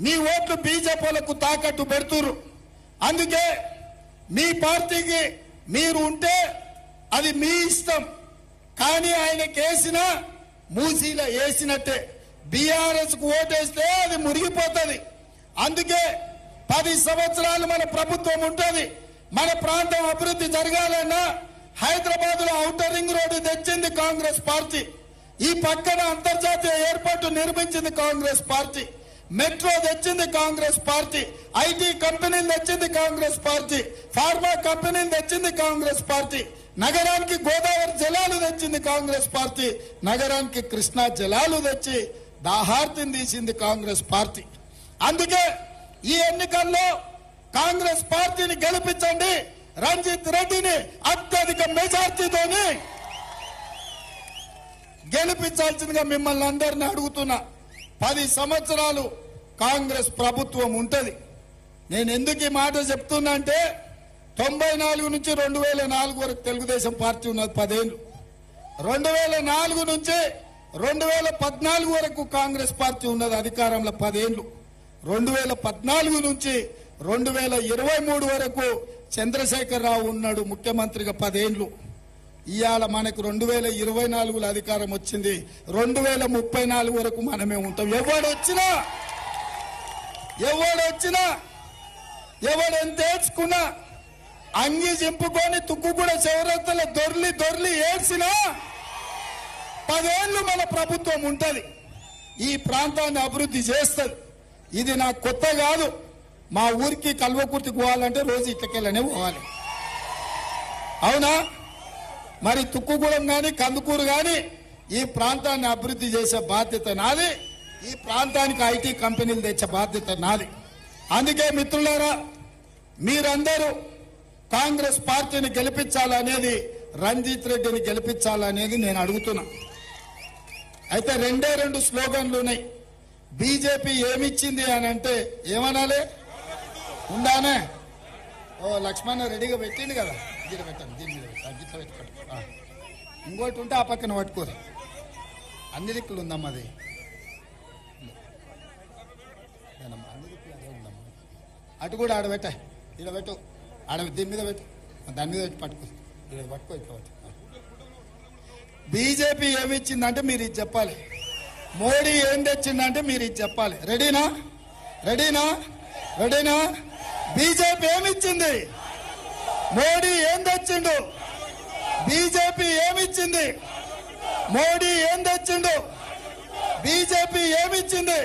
మీ ఓట్లు బీజేపీలకు తాకట్టు పెడుతురు. అందుకే మీ పార్టీకి మీరు ఉంటే అది మీ ఇష్టం, కానీ ఆయనకి వేసిన మూసీలో వేసినట్టే. బీఆర్ఎస్ కు ఓటేస్తే అది మురిగిపోతుంది. అందుకే 10 సంవత్సరాలు మన ప్రభుత్వం ఉంటుంది. మన ప్రాంతం అభివృద్ధి జరగాలన్నా హైదరాబాద్ లో ఔటర్ రింగ్ రోడ్డు తెచ్చింది కాంగ్రెస్ పార్టీ. ఈ పక్కన అంతర్జాతీయ ఎయిర్పోర్టు నిర్మించింది కాంగ్రెస్ పార్టీ. మెట్రో తెచ్చింది కాంగ్రెస్ పార్టీ. ఐటీ కంపెనీలు తెచ్చింది కాంగ్రెస్ పార్టీ. ఫార్మా కంపెనీలు తెచ్చింది కాంగ్రెస్ పార్టీ. నగరానికి గోదావరి జలాలు తెచ్చింది కాంగ్రెస్ పార్టీ. నగరానికి కృష్ణా జలాలు తెచ్చి దాహార్తిని తీసింది కాంగ్రెస్ పార్టీ. అందుకే ఈ ఎన్నికల్లో కాంగ్రెస్ పార్టీని గెలిపించండి. రంజిత్ రెడ్డిని అత్యధిక మెజార్టీతోని గెలిపించాల్సిందిగా మిమ్మల్ని అందరినీ అడుగుతున్నా. 10 సంవత్సరాలు కాంగ్రెస్ ప్రభుత్వం ఉంటది. నేను ఎందుకు ఈ మాట చెప్తున్నా అంటే 94 నుంచి 2004 వరకు తెలుగుదేశం పార్టీ ఉన్నది 10 ఏళ్ళు. 2004 నుంచి 2014 వరకు కాంగ్రెస్ పార్టీ ఉన్నది అధికారంలో 10 ఏళ్ళు. 2014 నుంచి 2023 వరకు చంద్రశేఖరరావు ఉన్నాడు ముఖ్యమంత్రిగా 10 ఏళ్ళు. ఇవాళ మనకు 2024లో అధికారం వచ్చింది. 2034 వరకు మనమే ఉంటాం. ఎవడొచ్చినా ఎవడెంత ఏడ్చుకున్నా అంగి చింపుకొని తుక్కు కూడా చౌరత్తలో దొర్లి ఏడ్చినా 10 ఏళ్ళు మన ప్రభుత్వం ఉంటది. ఈ ప్రాంతాన్ని అభివృద్ధి చేస్తుంది. ఇది నాకు కొత్త కాదు. మా ఊరికి కల్వకుర్తికి పోవాలంటే రోజు ఇట్లకెళ్ళనే పోవాలి. అవునా? మరి తుక్కుగూడెం గాని కందుకూరు గాని ఈ ప్రాంతాన్ని అభివృద్ధి చేసే బాధ్యత నాది. ఈ ప్రాంతానికి ఐటీ కంపెనీలు తెచ్చే బాధ్యత నాది. అందుకే మిత్రులారా, మీరందరూ కాంగ్రెస్ పార్టీని గెలిపించాలనేది, రంజిత్ రెడ్డిని గెలిపించాలనేది నేను అడుగుతున్నా. అయితే 2 స్లోగన్లు ఉన్నాయి. బీజేపీ ఏమిచ్చింది అని అంటే ఏమనాలి? ఉందానే? ఓ లక్ష్మణ రెడీగా పెట్టింది కదా, దీని పెట్టండి, దీని మీద గిట్ల పెట్టుకోండి. ఇంకోటి ఉంటే ఆ పక్కన పట్టుకోరు. అన్ని దిక్కులు ఉందమ్మా అది. అన్ని దిక్కులు అదే ఉందమ్మా. అటు కూడా ఆడబెట్ట, ఇక్కడ పెట్టు, ఆడ దీని మీద పెట్టు, దాని మీద పెట్టి పట్టుకో, ఇక్కడ పట్టుకో, ఇట్లా పట్టు. బీజేపీ ఏమిచ్చిందంటే మీరు ఇది చెప్పాలి. మోడీ ఏం తెచ్చిందంటే మీరు ఇది చెప్పాలి. రెడీనా? బీజేపీ ఏమిచ్చింది? మోడీ ఏం తెచ్చిండు? బీజేపీ ఏమిచ్చింది? మోడీ ఏం తెచ్చిండు? బీజేపీ ఏమిచ్చింది?